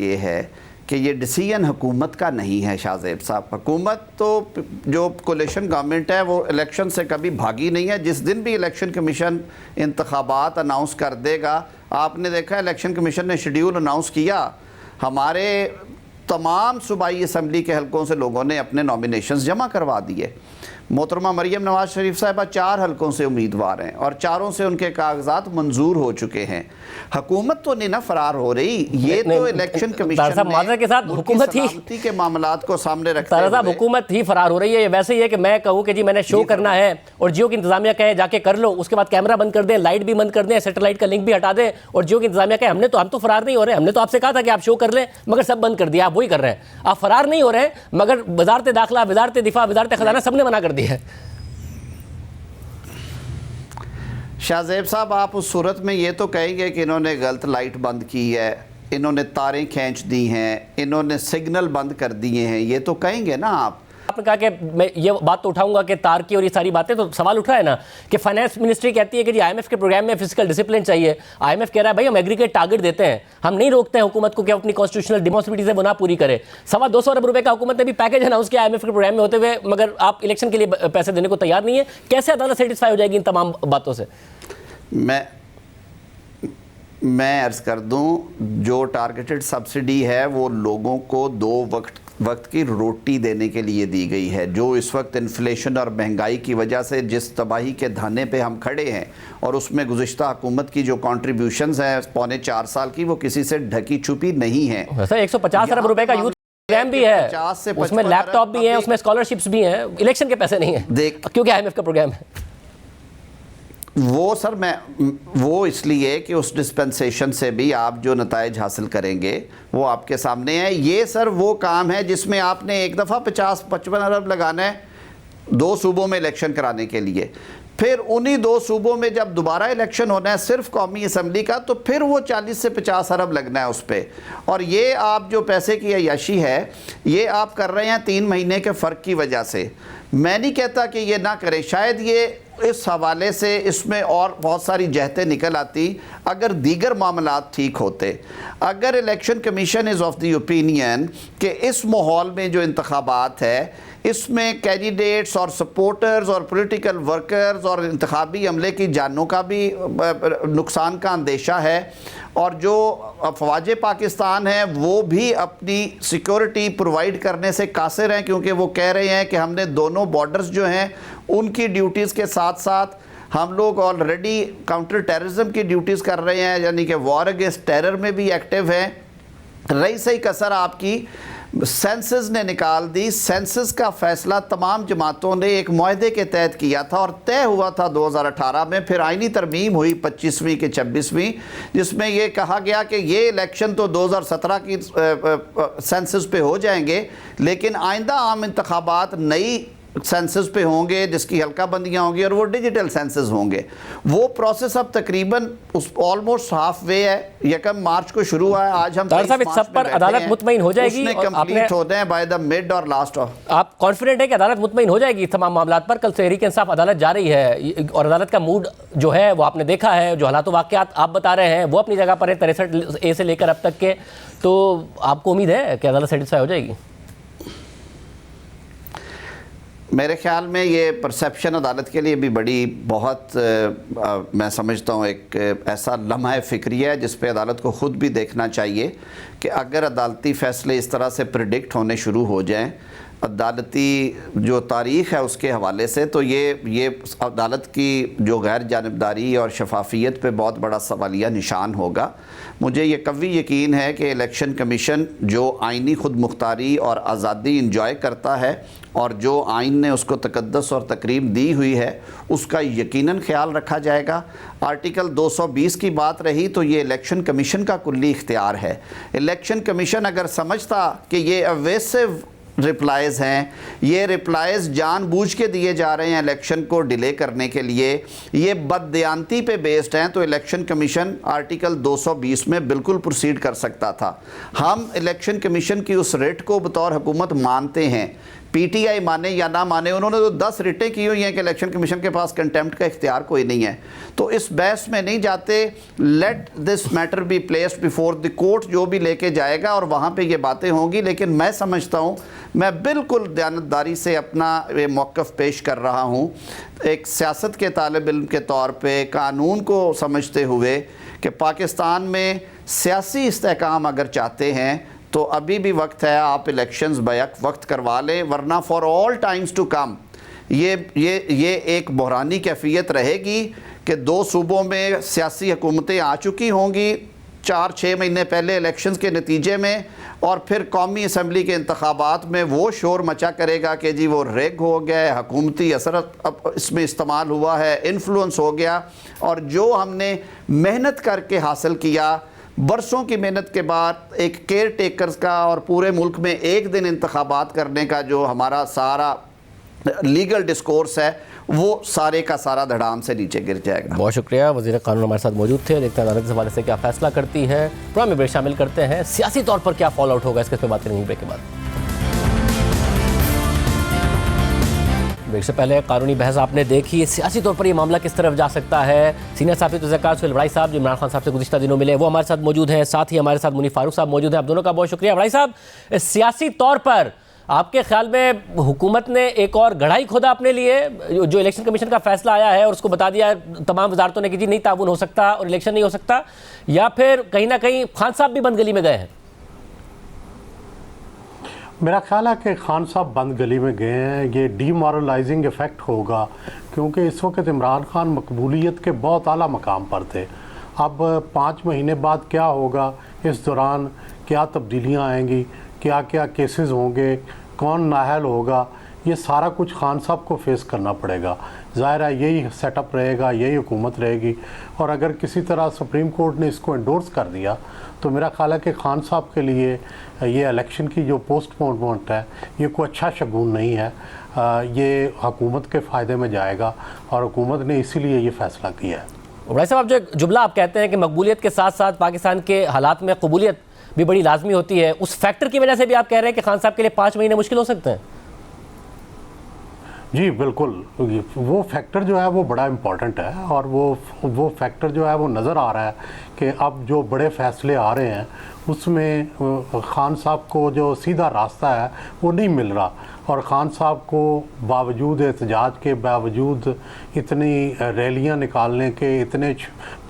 ये है कि ये डिसीजन हुकूमत का नहीं है शाहज़ेब साहब। हुकूमत तो, जो कोलिशन गवर्नमेंट है, वो इलेक्शन से कभी भागी नहीं है। जिस दिन भी इलेक्शन कमीशन इंतखाबात अनाउंस कर देगा, आपने देखा इलेक्शन कमीशन ने शेड्यूल अनाउंस किया, हमारे तमाम सूबाई असम्बली के हलकों से लोगों ने अपने नॉमिनेशंस जमा करवा दिए। मोहतरमा मरियम नवाज शरीफ साहिबा 4 हलकों से उम्मीदवार हैं और 4 से उनके कागजात मंजूर हो चुके हैं। हुकूमत तो नहीं ना फरार हो रही, ये तो इलेक्शन कमीशन के साथ हुकूमत ही के मामलात को सामने रखते हैं, हुकूमत ही फरार हो रही है। ये वैसे ही है कि मैं कहूँ कि जी मैंने शो करना है और जियो की इंतजामिया कहे जाके कर लो, उसके बाद कैमरा बंद कर दें, लाइट भी बंद कर दें, सैटेलाइट का लिंक भी हटा दें, और जियो की इंतजामिया कहे हम तो फरार नहीं हो रहे, हमने तो आपसे कहा था कि आप शो कर लें, मगर सब बंद कर दिया। आप वही कर रहे हैं, आप फरार नहीं हो रहे हैं, मगर वजारत दाखिला, वजारत दिफा, वजारत खजाना सबने मना कर दिया है। शाहज़ेब साहब, आप उस सूरत में ये तो कहेंगे कि इन्होंने गलत लाइट बंद की है, इन्होंने तारें खींच दी हैं, इन्होंने सिग्नल बंद कर दिए हैं, ये तो कहेंगे ना आप। आपने कहा कि मैं ये बात तो उठाऊंगा कि तार की और ये सारी बातें, तो सवाल उठ रहा है ना कि फाइनेंस मिनिस्ट्री कहती है कि जी IMF के प्रोग्राम में फिजिकल डिसिप्लिन चाहिए। IMF कह रहा है भाई हम एग्रीगेट टारगेट देते हैं, हम नहीं रोकते हैं हुकूमत को कि अपनी कॉन्स्टिट्यूशनल रिस्पॉन्सिबिलिटीज है वो ना पूरी करे। 225 अरब रुपए का हुकूमत ने भी पैकेज अनाउंस किया IMF के प्रोग्राम में होते हुए, मगर आप इलेक्शन के लिए पैसे देने को तैयार नहीं है। कैसे अदालत सेटिस्फाई हो जाएगी इन तमाम बातों से? मैं अर्ज़ कर दूं, जो टारगेटेड सब्सिडी है वो लोगों को 2 वक्त की रोटी देने के लिए दी गई है। जो इस वक्त इन्फ्लेशन और महंगाई की वजह से जिस तबाही के धाने पे हम खड़े हैं, और उसमें गुज़िश्ता हुकूमत की जो कॉन्ट्रीब्यूशंस हैं 3.25 साल की, वो किसी से ढकी छुपी नहीं है। 150 अरब रुपए का यूथ प्रोग्राम भी है, उसमें लैपटॉप भी है, उसमें स्कॉलरशिप्स भी हैं, इलेक्शन के पैसे नहीं है क्योंकि IMF का प्रोग्राम है। वो सर वो इसलिए कि उस डिस्पेंसेशन से भी आप जो नताइज हासिल करेंगे वो आपके सामने है। ये सर वो काम है जिसमें आपने एक दफ़ा 50-55 अरब लगाना है 2 सूबों में इलेक्शन कराने के लिए, फिर उन्हीं 2 सूबों में जब दोबारा इलेक्शन होना है सिर्फ कौमी असम्बली का, तो फिर वो 40 से 50 अरब लगना है उस पर। और ये आप जो पैसे की अय्याशी है ये आप कर रहे हैं 3 महीने के फ़र्क की वजह से। मैं नहीं कहता कि ये ना करें, शायद ये इस हवाले से इसमें और बहुत सारी जहतें निकल आती अगर दीगर मामलात ठीक होते। अगर election commission is of the opinion कि इस माहौल में जो इंतखाबात है इसमें कैंडिडेट्स और सपोर्टर्स और पॉलिटिकल वर्कर्स और इंतखाबी अमले की जानों का भी नुकसान का अंदेशा है, और जो अफवाज पाकिस्तान है वो भी अपनी सिक्योरिटी प्रोवाइड करने से कासिर हैं, क्योंकि वो कह रहे हैं कि हमने दोनों बॉर्डर्स जो हैं उनकी ड्यूटीज़ के साथ साथ हम लोग ऑलरेडी काउंटर टेररिज्म की ड्यूटीज़ कर रहे हैं, यानी कि वॉर अगेंस्ट टेरर में भी एक्टिव हैं। रही सही कसर आपकी सेंसस ने निकाल दी। सेंसस का फ़ैसला तमाम जमातों ने एक मुआहदे के तहत किया था और तय हुआ था 2018 में, फिर आइनी तरमीम हुई 25वीं के 26वीं, जिसमें ये कहा गया कि ये इलेक्शन तो 2017 की सेंसस पे हो जाएंगे, लेकिन आइंदा आम इंतखाबात नई सेंसस पे होंगे जिसकी हल्का बंदियाँ होंगी और वो डिजिटल सेंसस होंगे। वो प्रोसेस अब तकरीबन उस ऑलमोस्ट हाफ वे है। 1 मार्च को शुरू हुआ है, आज हम साहब इस सब पर अदालत मुतमईन हो जाएगी, कंप्लीट होते हैं बाय द मिड और लास्ट ऑफ। आप कॉन्फिडेंट है कि अदालत मुतमईन हो जाएगी तमाम मामलात पर? कल तहरीक इंसाफ अदालत जा रही है और अदालत का मूड जो है वो आपने देखा है, जो हालात वाक़यात आप बता रहे हैं वो अपनी जगह पर है 63A से लेकर अब तक के, तो आपको उम्मीद है कि अदालत सेटिस्फाई हो जाएगी? मेरे ख्याल में ये परसेप्शन अदालत के लिए भी बड़ी बहुत मैं समझता हूँ एक ऐसा लम्हा फ़िक्रिया है जिस पे अदालत को ख़ुद भी देखना चाहिए कि अगर अदालती फ़ैसले इस तरह से प्रिडिक्ट होने शुरू हो जाएं अदालती जो तारीख़ है उसके हवाले से, तो ये अदालत की जो गैर जानिबदारी और शफाफियत पे बहुत बड़ा सवालिया निशान होगा। मुझे ये कवी यकीन है कि इलेक्शन कमीशन जो आइनी खुद मुख्तारी और आज़ादी इंजॉय करता है और जो आइन ने उसको तकद्दस और तकरीम दी हुई है उसका यकीनन ख्याल रखा जाएगा। आर्टिकल 220 की बात रही तो ये इलेक्शन कमीशन का कुल्ली इख्तियार है। इलेक्शन कमीशन अगर समझता कि ये अवेसिव रिप्लाइज़ हैं, ये रिप्लाइज़ जानबूझ के दिए जा रहे हैं इलेक्शन को डिले करने के लिए, ये बददियानती पे बेस्ड हैं, तो इलेक्शन कमीशन आर्टिकल 220 में बिल्कुल प्रोसीड कर सकता था। हम इलेक्शन कमीशन की उस रेट को बतौर हुकूमत मानते हैं, पीटीआई माने या ना माने, उन्होंने तो 10 रिटें की हुई हैं कि इलेक्शन कमीशन के पास कंटेम्प्ट का इख्तियार कोई नहीं है, तो इस बहस में नहीं जाते। Let this matter be placed before the court, जो भी लेके जाएगा और वहाँ पे ये बातें होंगी। लेकिन मैं समझता हूँ, मैं बिल्कुल दयानतदारी से अपना ये मौक़िफ़ पेश कर रहा हूँ एक सियासत के तालिब इल्म के तौर पे, कानून को समझते हुए कि पाकिस्तान में सियासी इस्तेहकाम अगर चाहते हैं तो अभी भी वक्त है, आप इलेक्शंस बैक वक्त करवा लें, वरना for all times to come ये एक बहरानी कैफियत रहेगी कि 2 सूबों में सियासी हुकूमतें आ चुकी होंगी 4-6 महीने पहले इलेक्शंस के नतीजे में, और फिर कौमी असम्बली के इंतखाबात में वो शोर मचा करेगा कि जी वो रेग हो गया है, हुकूमती असर अब इसमें इस्तेमाल हुआ है, इन्फ्लुएंस हो गया, और जो हमने मेहनत करके हासिल किया, बरसों की मेहनत के बाद एक केयर टेकर्स का और पूरे मुल्क में एक दिन इंतखाबात करने का जो हमारा सारा लीगल डिस्कोर्स है वो सारे का सारा धड़ाम से नीचे गिर जाएगा। बहुत शुक्रिया। वज़ीर कानून हमारे साथ मौजूद थे। देखते हैं अदालत इस हवाले से क्या फैसला करती है। प्रोग्राम में ब्रेक शामिल करते हैं, सियासी तौर पर क्या फॉल आउट होगा इसके पे बात करेंगे ब्रेक के बाद। ब्रेक से पहले कानूनी बहस आपने देखी, सियासी तौर पर ये मामला किस तरफ जा सकता है। सीनियर साथी तज़क्कार सुहेल वड़ाई साहब जो इमरान खान साहब से गुज़िश्ता दिनों मिले वो हमारे साथ मौजूद हैं, साथ ही हमारे साथ मुनीफ फारूक साहब मौजूद हैं। आप दोनों का बहुत शुक्रिया। वड़ाई साहब, सियासी तौर पर आपके ख्याल में हुकूमत ने एक और गढ़ाई खोदा अपने लिए, जो इलेक्शन कमीशन का फैसला आया है और उसको बता दिया तमाम वजारतों ने कि जी नहीं ताउन हो सकता और इलेक्शन नहीं हो सकता, या फिर कहीं ना कहीं खान साहब भी बंद गली में गए हैं? मेरा ख्याल है कि खान साहब बंद गली में गए हैं। ये डीमोरलाइजिंग इफ़ेक्ट होगा क्योंकि इस वक्त इमरान खान मकबूलियत के बहुत आला मकाम पर थे। अब 5 महीने बाद क्या होगा, इस दौरान क्या तब्दीलियां आएंगी, क्या क्या केसेस होंगे, कौन नाअहल होगा, ये सारा कुछ खान साहब को फेस करना पड़ेगा। ज़ाहिर है यही सेटअप रहेगा, यही हुकूमत रहेगी। और अगर किसी तरह सुप्रीम कोर्ट ने इसको एंडोर्स कर दिया तो मेरा ख्याल है कि खान साहब के लिए ये इलेक्शन की जो पोस्टपोनमेंट है ये कोई अच्छा शगुन नहीं है। ये हुकूमत के फ़ायदे में जाएगा और हुकूमत ने इसीलिए ये फ़ैसला किया है। भाई साहब, आप जो जुमला आप कहते हैं कि मकबूलियत के साथ साथ पाकिस्तान के हालात में कबूलियत भी बड़ी लाजमी होती है, उस फैक्टर की वजह से भी आप कह रहे हैं कि खान साहब के लिए 5 महीने मुश्किल हो सकते हैं? जी बिल्कुल, वो फैक्टर जो है वो बड़ा इम्पॉर्टेंट है और वो फैक्टर जो है वो नज़र आ रहा है कि अब जो बड़े फ़ैसले आ रहे हैं उसमें खान साहब को जो सीधा रास्ता है वो नहीं मिल रहा। और ख़ान साहब को बावजूद एहतजाज के, बावजूद इतनी रैलियां निकालने के, इतने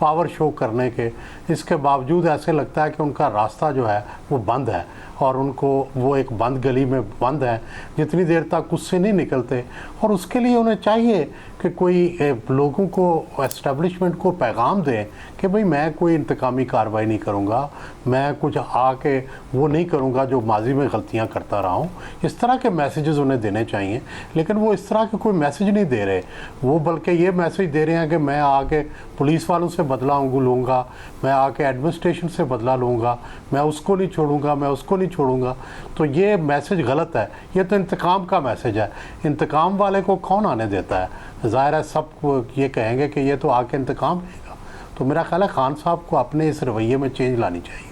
पावर शो करने के, इसके बावजूद ऐसे लगता है कि उनका रास्ता जो है वो बंद है और उनको वो एक बंद गली में बंद है, जितनी देर तक उससे नहीं निकलते। और उसके लिए उन्हें चाहिए कि कोई लोगों को, एस्टेब्लिशमेंट को पैगाम दें कि भाई मैं कोई इंतकामी कार्रवाई नहीं करूँगा, मैं कुछ आके वो नहीं करूँगा जो माजी में गलतियाँ करता रहा हूँ। इस तरह के मैसेजेस उन्हें देने चाहिए, लेकिन वो इस तरह के कोई मैसेज नहीं दे रहे। वो बल्कि ये मैसेज दे रहे हैं कि मैं आके पुलिस वालों से बदला लूँगा, मैं आके एडमिनिस्ट्रेशन से बदला लूँगा, मैं उसको नहीं छोड़ूंगा, मैं उसको नहीं छोड़ूंगा। तो ये मैसेज गलत है, ये तो इंतकाम का मैसेज है। इंतकाम वाले को कौन आने देता है? ज़ाहिर है सब ये कहेंगे कि ये तो आके इंतकाम लेगा। तो मेरा ख्याल है खान साहब को अपने इस रवैये में चेंज लानी चाहिए।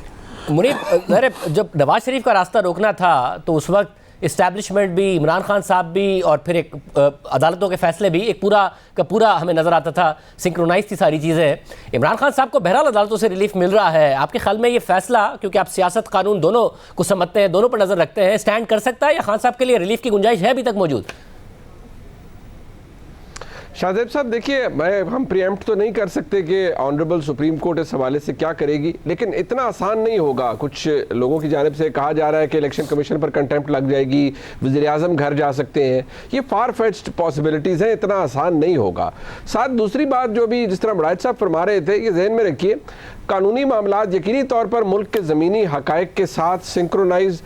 मुनीब, जब नवाज शरीफ का रास्ता रोकना था तो उस वक्त इस्टेब्लिशमेंट भी, इमरान खान साहब भी और फिर एक अदालतों के फैसले भी, एक पूरा का पूरा हमें नज़र आता था, सिंक्रोनाइज थी सारी चीज़ें। इमरान खान साहब को बहरहाल अदालतों से रिलीफ मिल रहा है। आपके ख्याल में ये फैसला, क्योंकि आप सियासत कानून दोनों को समझते हैं, दोनों पर नज़र रखते हैं, स्टैंड कर सकता है या खान साहब के लिए रिलीफ की गुंजाइश है अभी तक मौजूद? शाहजेब साहब, देखिए, हम प्रीएम्प्ट तो नहीं कर सकते कि ऑनरेबल सुप्रीम कोर्ट इस हवाले से क्या करेगी, लेकिन इतना आसान नहीं होगा। कुछ लोगों की जानिब से कहा जा रहा है कि इलेक्शन कमीशन पर कंटेम्प्ट लग जाएगी, वज़ीर-ए-आज़म घर जा सकते हैं। ये फार फेच्ड पॉसिबिलिटीज़ हैं, इतना आसान नहीं होगा। साथ दूसरी बात जो भी जिस तरह मुराद साहब फरमा रहे थे, ये जहन में रखिए, कानूनी मामलात यकीनी तौर पर मुल्क के ज़मीनी हक़ाइक़ के साथ सिंक्रोनाइज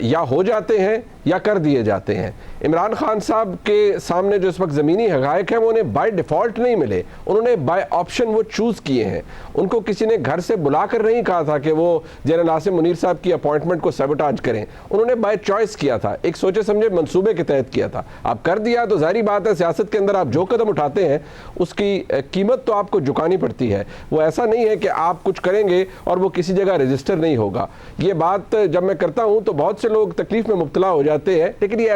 या हो जाते हैं या कर दिए जाते हैं। इमरान खान साहब के सामने जो इस वक्त ज़मीनी हक़ाइक़ हैं वो उन्हें बाय डिफ़ॉल्ट नहीं मिले, उन्होंने बाय ऑप्शन वो चूज़ किए हैं। उनको किसी ने घर से बुला कर नहीं कहा था कि वो जनरल आसिम मुनीर साहब की अपॉइंटमेंट को सबोटाज करें, उन्होंने बाय चॉइस किया था, एक सोचे समझे मंसूबे के तहत किया था। आप कर दिया तो जाहिर बात है सियासत के अंदर आप जो कदम उठाते हैं उसकी कीमत तो आपको चुकानी पड़ती है। वो ऐसा नहीं है कि आप कुछ करेंगे और वो किसी जगह रजिस्टर नहीं होगा। ये बात जब मैं करता हूँ तो बहुत से लोग तकलीफ में मुब्तला हो जाते हैं, लेकिन ये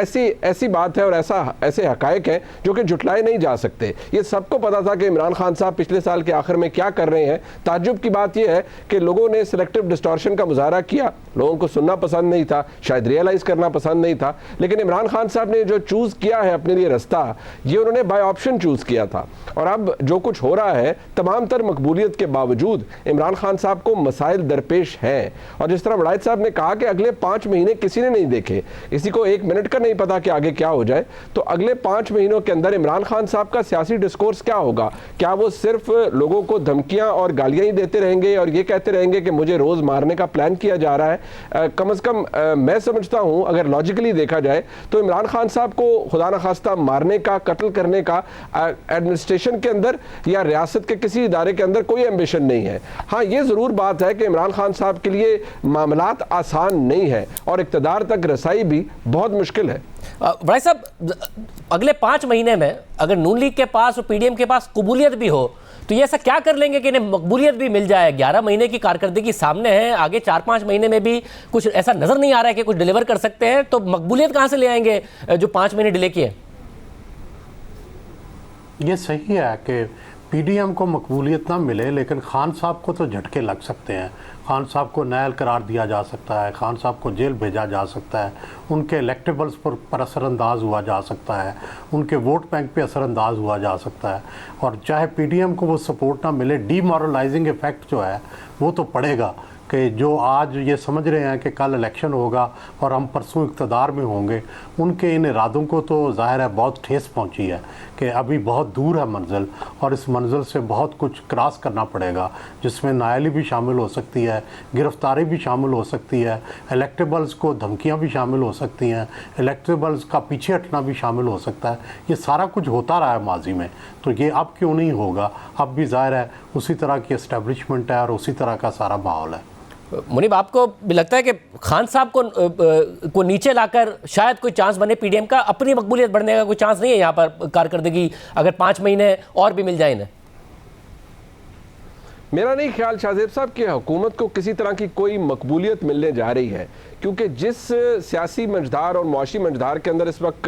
ऐसी बात है और ऐसे हक़ाइक़ हैं जो कि जुटलाए नहीं जा सकते। ये सबको पता था कि इमरान खान साहब पिछले साल के आखिर में क्या कर रहे हैं। ताज्जुब की बात यह है कि लोगों ने सिलेक्टिव डिस्टॉर्शन का मुजाहरा किया, लोगों को सुनना पसंद नहीं था, शायद रियलाइज़ करना पसंद नहीं था, लेकिन इमरान खान साहब ने जो चूज़ किया है अपने लिए रास्ता, ये उन्होंने बाय ऑप्शन चूज़ किया था। और अब जो कुछ हो रहा है, तमाम तर मकबूलियत के बावजूद इमरान खान साहब को मसाइल दरपेश हैं। और जिस तरह मुराद साहब ने कहा कि अगले 5 महीने किसी ने नहीं देखे, किसी को 1 मिनट का नहीं पता कि आगे क्या हो जाए, तो अगले 5 महीनों के अंदर इमरान खान साहब का सियासी डिस्कोर्स क्या होगा? क्या वो सिर्फ लोगों को धमकियां और गालियां ही देते रहेंगे और ये कहते रहेंगे कि मुझे रोज मारने का प्लान किया जा रहा है? कम से कम मैं समझता हूं, अगर लॉजिकली देखा जाए तो इमरान खान साहब को खुदा न खास्ता मारने का, कत्ल करने का एडमिनिस्ट्रेशन के अंदर या रियासत के किसी इदारे के अंदर कोई एम्बिशन नहीं है। हाँ, ये जरूर बात है कि इमरान खान साहब के लिए मामलात आसान नहीं है और इक़्तिदार तक रसाई भी बहुत मुश्किल है। भाई साहब, अगले 5 महीने में अगर नून लीग के पास और पीडीएम के पास कबूलियत भी हो तो ये ऐसा क्या कर लेंगे कि इन्हें मकबूलियत भी मिल जाए? 11 महीने की कारकर्दगी सामने है, आगे 4-5 महीने में भी कुछ ऐसा नजर नहीं आ रहा है कि कुछ डिलीवर कर सकते हैं, तो मकबूलियत कहां से ले आएंगे जो 5 महीने डिले किए? ये सही है कि पीडीएम को मकबूलियत ना मिले, लेकिन खान साहब को तो झटके लग सकते हैं। खान साहब को नाअहल करार दिया जा सकता है, खान साहब को जेल भेजा जा सकता है, उनके इलेक्टेबल्स पर असरअंदाज हुआ जा सकता है, उनके वोट बैंक पे असरअंदाज हुआ जा सकता है। और चाहे पीडीएम को वो सपोर्ट ना मिले, डीमोरलाइजिंग इफेक्ट जो है वो तो पड़ेगा कि जो आज ये समझ रहे हैं कि कल इलेक्शन होगा और हम परसों इक़्तिदार में होंगे, उनके इन इरादों को तो ज़ाहिर है बहुत ठेस पहुंची है कि अभी बहुत दूर है मंजिल और इस मंजिल से बहुत कुछ क्रॉस करना पड़ेगा, जिसमें नाअहली भी शामिल हो सकती है, गिरफ्तारी भी शामिल हो सकती है, इलेक्टेबल्स को धमकियां भी शामिल हो सकती हैं, इलेक्टेबल्स का पीछे हटना भी शामिल हो सकता है। ये सारा कुछ होता रहा है माजी में, तो ये अब क्यों नहीं होगा? अब भी ज़ाहिर है उसी तरह की एस्टेब्लिशमेंट है और उसी तरह का सारा माहौल है। मुनीब, आपको भी लगता है कि खान साहब को नीचे लाकर शायद कोई चांस बने पीडीएम का? अपनी मकबूलियत बढ़ने का कोई चांस नहीं है यहाँ पर कारकर्दगी अगर 5 महीने और भी मिल जाए इन्हें? मेरा नहीं ख्याल शाहजेब साहब कि हुकूमत को किसी तरह की कोई मकबूलियत मिलने जा रही है, क्योंकि जिस सियासी मंझधार और मुआशी मंझधार के अंदर इस वक्त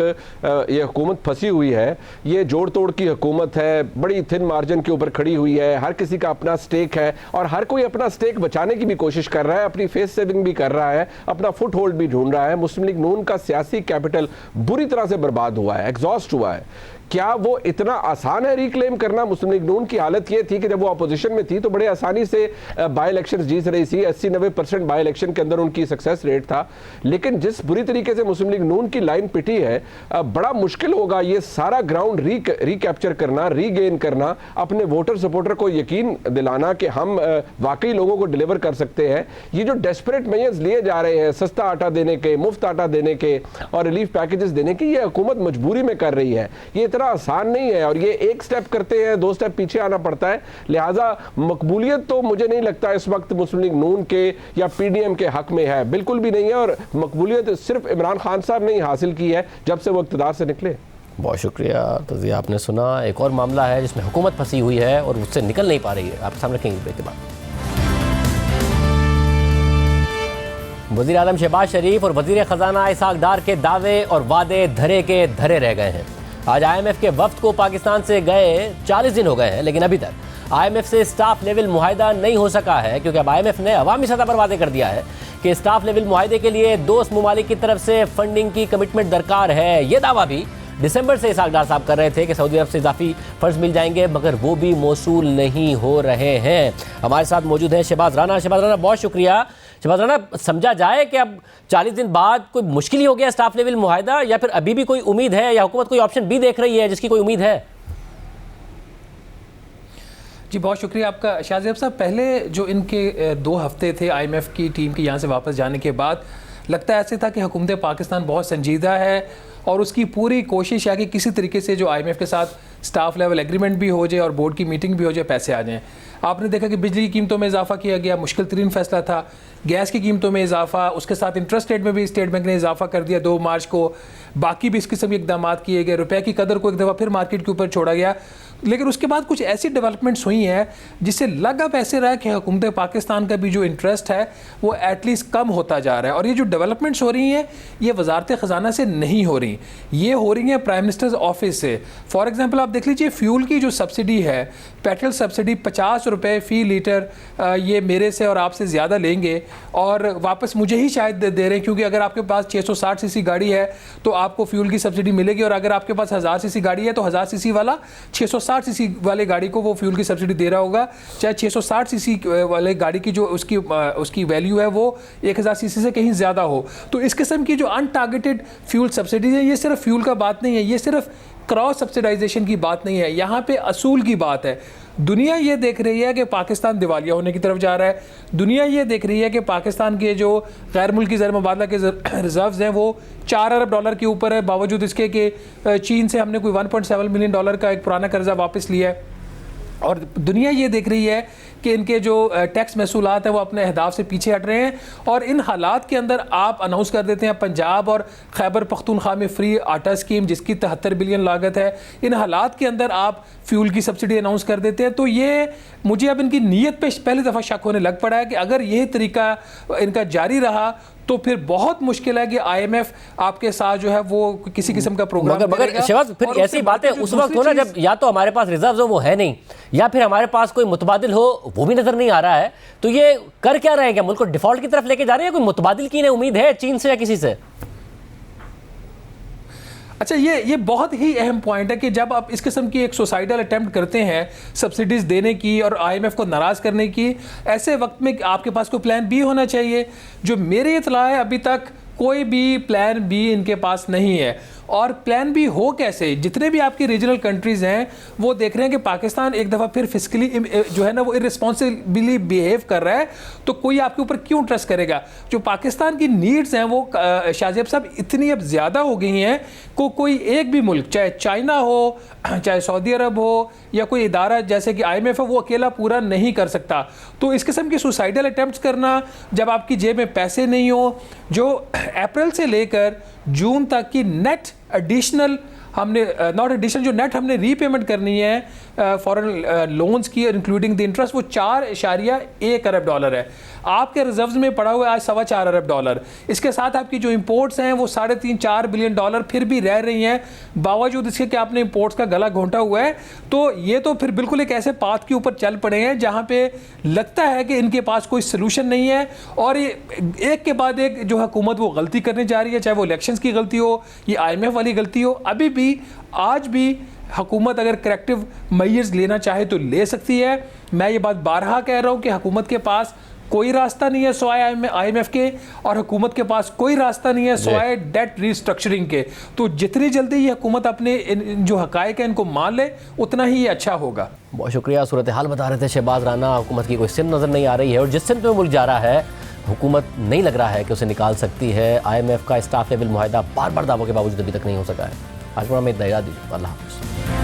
ये हुकूमत फंसी हुई है, ये जोड़ तोड़ की हुकूमत है, बड़ी थिन मार्जिन के ऊपर खड़ी हुई है, हर किसी का अपना स्टेक है और हर कोई अपना स्टेक बचाने की भी कोशिश कर रहा है, अपनी फेस सेविंग भी कर रहा है, अपना फुट होल्ड भी ढूंढ रहा है। मुस्लिम लीग नून का सियासी कैपिटल बुरी तरह से बर्बाद हुआ है, एग्जॉस्ट हुआ है। क्या वो इतना आसान है रिक्लेम करना? मुस्लिम लीग नून की हालत ये थी कि जब वो अपोजिशन में थी तो बड़े आसानी से बाई इलेक्शन जीत रही थी, 80-90% बाई इलेक्शन के अंदर उनकी सक्सेस रेट था। लेकिन जिस बुरी तरीके से मुस्लिम लीग नून की लाइन पिटी है, बड़ा मुश्किल होगा ये सारा ग्राउंड रिकैप्चर करना, रीगेन करना, अपने वोटर सपोर्टर को यकीन दिलाना कि हम वाकई लोगों को डिलीवर कर सकते हैं। ये जो डेस्परेट मेजर्स लिए जा रहे हैं, सस्ता आटा देने के, मुफ्त आटा देने के और रिलीफ पैकेजेस देने की, ये हुकूमत मजबूरी में कर रही है। ये इतना आसान नहीं है और ये एक स्टेप करते हैं 2 स्टेप पीछे आना पड़ता है। लिहाजा मकबूलियत तो मुझे नहीं लगता इस वक्त मुस्लिम लीग नून के या पीडीएम के हक में है, बिल्कुल भी नहीं है। और मकबूलियत सिर्फ इमरान खान साहब ने ही हासिल की है जब से वो इक़्तिदार से निकले। बहुत शुक्रिया तज़िया, आपने सुना। एक और मामला है जिसमें हुकूमत फंसी हुई है और उससे निकल नहीं पा रही है, आपके सामने रखेंगे ब्रेक के बाद। वज़ीर आज़म शहबाज शरीफ और वज़ीर ख़जाना इसहाक़ डार के दावे और वादे धरे के धरे रह गए हैं। आज IMF के वफ्द को पाकिस्तान से गए 40 दिन हो गए हैं, लेकिन अभी तक IMF से स्टाफ लेवल मुआहिदा नहीं हो सका है, क्योंकि अब IMF ने अवामी सतह पर वादे कर दिया है कि स्टाफ लेवल मुआहिदे के लिए दोस्त ममालिक की तरफ से फंडिंग की कमिटमेंट दरकार है। ये दावा भी दिसंबर से इसहाक़ डार साहब कर रहे थे कि सऊदी अरब से इजाफी फंड्स मिल जाएंगे, मगर वो भी मौसूल नहीं हो रहे हैं। हमारे साथ मौजूद हैं शहबाज राना। शहबाज राना, बहुत शुक्रिया। शहबाज राना, समझा जाए कि अब 40 दिन बाद कोई मुश्किल ही हो गया स्टाफ लेवल मुआहिदा, या फिर अभी भी कोई उम्मीद है, या हुकूमत कोई ऑप्शन भी देख रही है जिसकी कोई उम्मीद है? जी बहुत शुक्रिया आपका शाहजेब साहब। पहले जो इनके 2 हफ्ते थे IMF की टीम के यहाँ से वापस जाने के बाद, लगता ऐसे था कि हुकूमत पाकिस्तान बहुत संजीदा है और उसकी पूरी कोशिश है कि किसी तरीके से जो IMF के साथ स्टाफ लेवल एग्रीमेंट भी हो जाए और बोर्ड की मीटिंग भी हो जाए, पैसे आ जाएं। आपने देखा कि बिजली की कीमतों में इजाफा किया गया, मुश्किल तरीन फैसला था। गैस की कीमतों में इजाफा, उसके साथ इंटरेस्ट रेट में भी स्टेट बैंक ने इजाफा कर दिया 2 मार्च को। बाकी भी इस किस्म के इकदाम किए गए, रुपए की कदर को एक दफ़ा फिर मार्केट के ऊपर छोड़ा गया। लेकिन उसके बाद कुछ ऐसी डेवलपमेंट्स हुई हैं जिससे लग अब ऐसे रहा है कि हुकूमत पाकिस्तान का भी जो इंटरेस्ट है वो एटलीस्ट कम होता जा रहा है। और ये जो डेवलपमेंट्स हो रही हैं ये वजारत ख़जाना से नहीं हो रही, ये हो रही हैं प्राइम मिनिस्टर्स ऑफिस से। फॉर एग्जांपल आप देख लीजिए, फ्यूल की जो सब्सिडी है, पेट्रोल सब्सिडी 50 रुपये फ़ी लीटर, ये मेरे से और आपसे ज़्यादा लेंगे और वापस मुझे ही शायद दे रहे हैं, क्योंकि अगर आपके पास 660 सीसी गाड़ी है तो आपको फ्यूल की सब्सिडी मिलेगी, और अगर आपके पास 1000 सीसी गाड़ी है तो 1000 सीसी वाला 660 सीसी वाले गाड़ी को वो फ्यूल की सब्सिडी दे रहा होगा, चाहे 660 सीसी वाले गाड़ी की जो उसकी वैल्यू है वो 1000 सीसी से कहीं ज़्यादा हो। तो इस किस्म की जो अनटारगेटेड फ्यूल सब्सिडीज है, ये सिर्फ फ्यूल का बात नहीं है, ये सिर्फ क्रॉस सब्सिडाइजेशन की बात नहीं है, यहाँ पे असूल की बात है। दुनिया ये देख रही है कि पाकिस्तान दिवालिया होने की तरफ जा रहा है। दुनिया ये देख रही है कि पाकिस्तान के जो गैर मुल्की ज़र मुबादला के रिजर्व्स हैं वो $4 अरब के ऊपर है, बावजूद इसके कि चीन से हमने कोई $1.7 मिलियन का एक पुराना कर्जा वापस लिया है। और दुनिया ये देख रही है कि इनके जो टैक्स महसूलात हैं वो अपने अहदाफ से पीछे हट रहे हैं। और इन हालात के अंदर आप अनाउंस कर देते हैं पंजाब और खैबर पख्तूनख्वा में फ्री आटा स्कीम जिसकी 73 बिलियन लागत है। इन हालात के अंदर आप फ्यूल की सब्सिडी अनाउंस कर देते हैं। तो ये मुझे अब इनकी नीयत पे पहली दफ़ा शक होने लग पड़ा है कि अगर यही तरीका इनका जारी रहा तो फिर बहुत मुश्किल है कि IMF आपके साथ जो है वो किसी किस्म का प्रोग्राम मगर शहबाज, फिर ऐसी बातें उस वक्त हो ना जब या तो हमारे पास रिजर्व हो वो है नहीं, या फिर हमारे पास कोई मुतबादिल हो वो भी नजर नहीं आ रहा है। तो ये कर क्या रहे हैं? क्या मुल्क को डिफॉल्ट की तरफ लेके जा रहे हैं? कोई मुतबादिल की उम्मीद है चीन से या किसी से? अच्छा, ये बहुत ही अहम पॉइंट है कि जब आप इस किस्म की एक सोसाइटल अटेम्प्ट करते हैं सब्सिडीज देने की और IMF को नाराज़ करने की, ऐसे वक्त में आपके पास कोई प्लान बी होना चाहिए। जो मेरे इत्तला है अभी तक कोई भी प्लान बी इनके पास नहीं है। और प्लान बी हो कैसे? जितने भी आपकी रीजनल कंट्रीज हैं वो देख रहे हैं कि पाकिस्तान एक दफ़ा फिर फिस्कली जो है ना वो इररिस्पॉन्सिबली बिहेव कर रहा है, तो कोई आपके ऊपर क्यों ट्रस्ट करेगा? जो पाकिस्तान की नीड्स हैं वो शाहजेब साहब इतनी अब ज़्यादा हो गई हैं को कोई एक भी मुल्क, चाहे चाइना हो, चाहे सऊदी अरब हो, या कोई इदारा जैसे कि IMF है, वो अकेला पूरा नहीं कर सकता। तो इस किस्म की सुसाइडल अटेम्प्ट्स करना जब आपकी जेब में पैसे नहीं हो, जो अप्रैल से लेकर जून तक की नेट एडिशनल हमने नॉट एडिशनल जो नेट हमने रीपेमेंट करनी है फॉरेन लोन्स की इंक्लूडिंग द इंटरेस्ट, वो 4.1 अरब डॉलर है। आपके रिजर्व्स में पड़ा हुआ है आज 4.25 अरब डॉलर। इसके साथ आपकी जो इंपोर्ट्स हैं वो 3.5-4 बिलियन डॉलर फिर भी रह रही हैं, बावजूद इसके कि आपने इंपोर्ट्स का गला घोंटा हुआ है। तो ये तो फिर बिल्कुल एक ऐसे पाथ के ऊपर चल पड़े हैं जहाँ पे लगता है कि इनके पास कोई सोल्यूशन नहीं है, और ये एक के बाद एक जो हुकूमत वो गलती करने जा रही है, चाहे वो इलेक्शंस की गलती हो, ये IMF वाली गलती हो। अभी भी आज भी हुकूमत अगर करेक्टिव मेजर्स लेना चाहे तो ले सकती है। मैं ये बात बारहा कह रहा हूँ कि हुकूमत के पास कोई रास्ता नहीं है सिवाय IMF के, और हुकूमत के पास कोई रास्ता नहीं है सिवाय डेट रिस्ट्रक्चरिंग के। तो जितनी जल्दी ये हुकूमत अपने जो हकायक है इनको मान ले, उतना ही ये अच्छा होगा। बहुत शुक्रिया। सूरत हाल बता रहे थे शहबाज राना, हुकूमत की कोई सिम नज़र नहीं आ रही है, और जिस सिम पे मुल्क जा रहा है हुकूमत नहीं लग रहा है कि उसे निकाल सकती है। IMF का स्टाफ लेवल मुआहदा बार बार दावों के बावजूद अभी तक नहीं हो सका है। आज प्रोग्राम में इतना ही। अल्लाह हाफ़िज़।